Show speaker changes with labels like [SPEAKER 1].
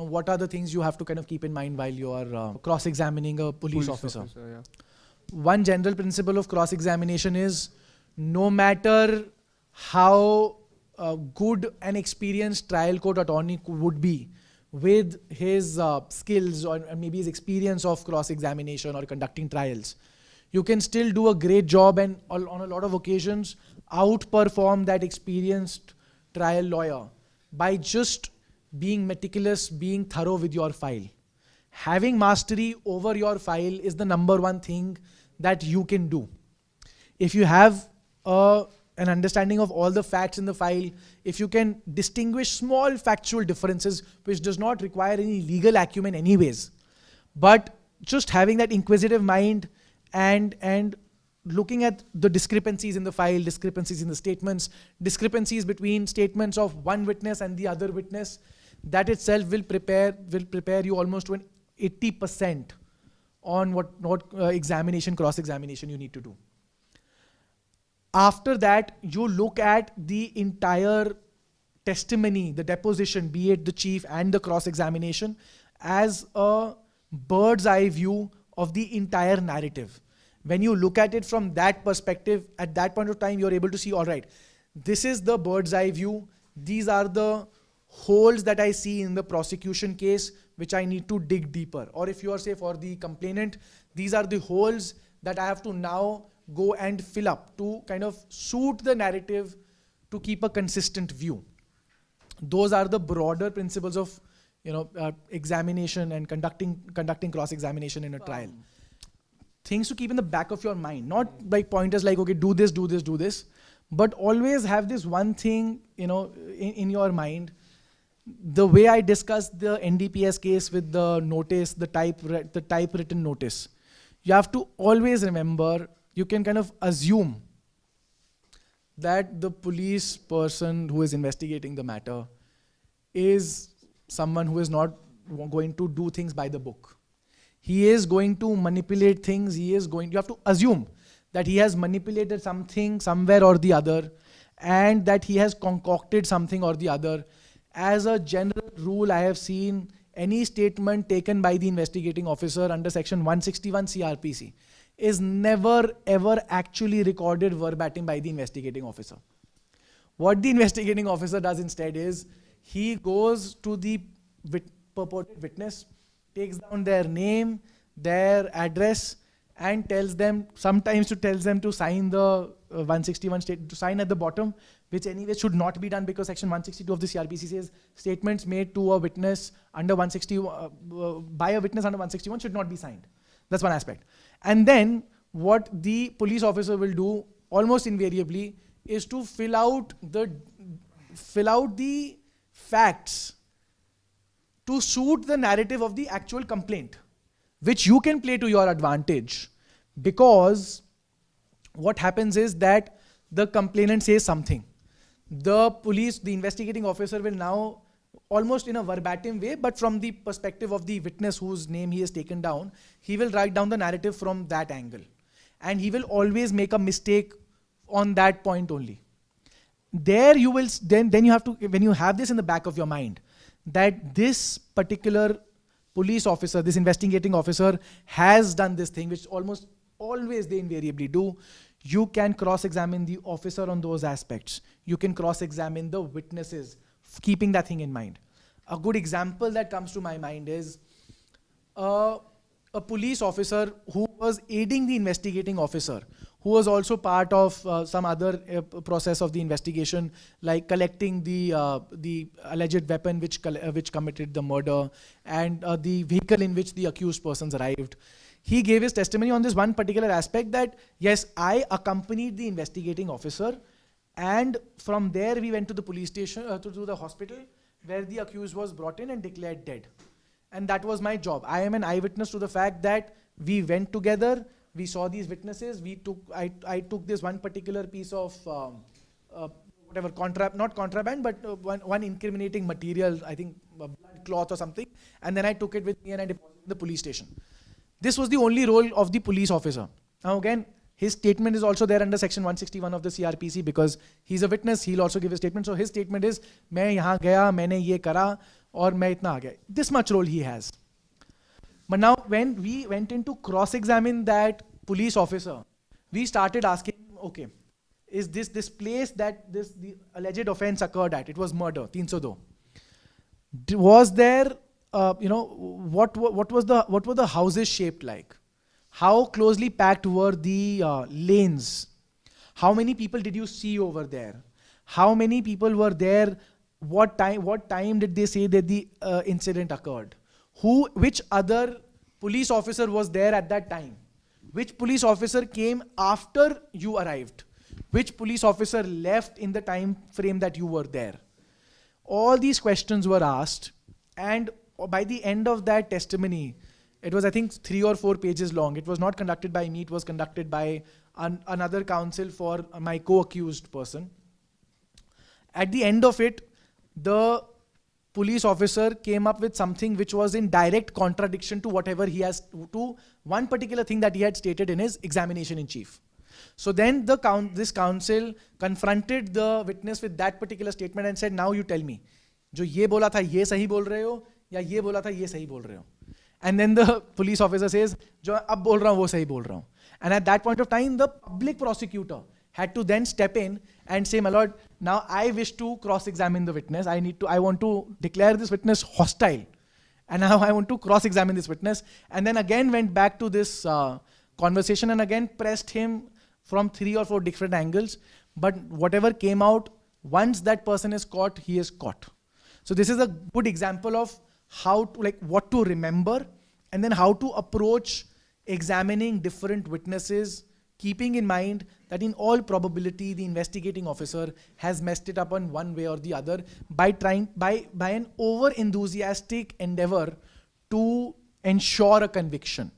[SPEAKER 1] what are the things you have to kind of keep in mind while you are cross-examining a police officer.
[SPEAKER 2] Yeah.
[SPEAKER 1] One general principle of cross-examination is no matter how good an experienced trial court attorney would be with his skills or maybe his experience of cross-examination or conducting trials, you can still do a great job and on a lot of occasions outperform that experienced trial lawyer by just being meticulous, being thorough with your file. Having mastery over your file is the number one thing that you can do. If you have an understanding of all the facts in the file, if you can distinguish small factual differences, which does not require any legal acumen anyways, but just having that inquisitive mind and looking at the discrepancies in the file, discrepancies in the statements, discrepancies between statements of one witness and the other witness, that itself will prepare you almost to an 80% on what examination, cross-examination you need to do. After that, you look at the entire testimony, the deposition, be it the chief and the cross-examination, as a bird's eye view of the entire narrative. When you look at it from that perspective, at that point of time, you're able to see, all right, this is the bird's eye view. These are the holes that I see in the prosecution case, which I need to dig deeper. Or if you are, say, for the complainant, these are the holes that I have to now go and fill up to kind of suit the narrative to keep a consistent view. Those are the broader principles of examination and conducting cross-examination in a trial. Things to keep in the back of your mind, not like pointers like, okay, do this, do this, do this, but always have this one thing, in your mind. The way I discussed the NDPS case with the notice, the typewritten notice, you have to always remember, you can kind of assume that the police person who is investigating the matter is someone who is not going to do things by the book. He is going to manipulate things. You have to assume that he has manipulated something somewhere or the other, and that he has concocted something or the other. As a general rule, I have seen any statement taken by the investigating officer under section 161 CRPC is never ever actually recorded verbatim by the investigating officer. What the investigating officer does instead is, he goes to the purported witness, takes down their name, their address, and tells them to sign the 161 to sign at the bottom, which anyway should not be done because section 162 of the CRPC says statements made to a witness under 160 by a witness under 161 should not be signed. That's one aspect. And then what the police officer will do almost invariably is to fill out the facts to suit the narrative of the actual complaint, which you can play to your advantage, because what happens is that the complainant says something. The investigating officer will now, almost in a verbatim way, but from the perspective of the witness whose name he has taken down, he will write down the narrative from that angle. And he will always make a mistake on that point only. There you will, then you have to, when you have this in the back of your mind, that this particular police officer, this investigating officer has done this thing, which almost always they invariably do, you can cross-examine the officer on those aspects. You can cross-examine the witnesses, keeping that thing in mind. A good example that comes to my mind is a police officer who was aiding the investigating officer, who was also part of some other process of the investigation, like collecting the alleged weapon which committed the murder, and the vehicle in which the accused persons arrived. He gave his testimony on this one particular aspect, that yes, I accompanied the investigating officer, and from there we went to the police station, to the hospital, where the accused was brought in and declared dead. And that was my job. I am an eyewitness to the fact that we went together, we saw these witnesses, I took this one particular piece of whatever, not contraband, but one incriminating material, I think blood cloth or something, and then I took it with me and I deposited it in the police station. This was the only role of the police officer. Now again, His statement is also there under section 161 of the CRPC because he's a witness. He'll also give his statement. So his statement is, मैं यहाँ गया, मैंने ये करा, और मैं इतना आ गया. This much role he has. But now when we went in to cross-examine that police officer, we started asking, okay, is this place that the alleged offense occurred at? It was murder, 302. Was there, what were the houses shaped like? How closely packed were the lanes? How many people did you see over there? How many people were there? What time did they say that the incident occurred? Which other police officer was there at that time? Which police officer came after you arrived? Which police officer left in the time frame that you were there? All these questions were asked, and by the end of that testimony, it was, I think, 3 or 4 pages long. It was not conducted by me, it was conducted by another counsel for my co-accused person. At the end of it, the police officer came up with something which was in direct contradiction to whatever he has, to one particular thing that he had stated in his examination in chief. So then this counsel confronted the witness with that particular statement and said, now you tell me, जो ये बोला था ये सही बोल रहे हो या ये बोला था ये सही बोल रहे हो? And then the police officer says, जो अब बोल रहा हूँ वो सही बोल रहा हूँ. And at that point of time, the public prosecutor had to then step in and say, my lord, now I wish to cross-examine the witness. I want to declare this witness hostile. And now I want to cross-examine this witness. And then again went back to this conversation and again pressed him from 3 or 4 different angles. But whatever came out, once that person is caught, he is caught. So this is a good example of how to, like, what to remember and then how to approach examining different witnesses, keeping in mind that in all probability the investigating officer has messed it up on one way or the other by an over enthusiastic endeavor to ensure a conviction.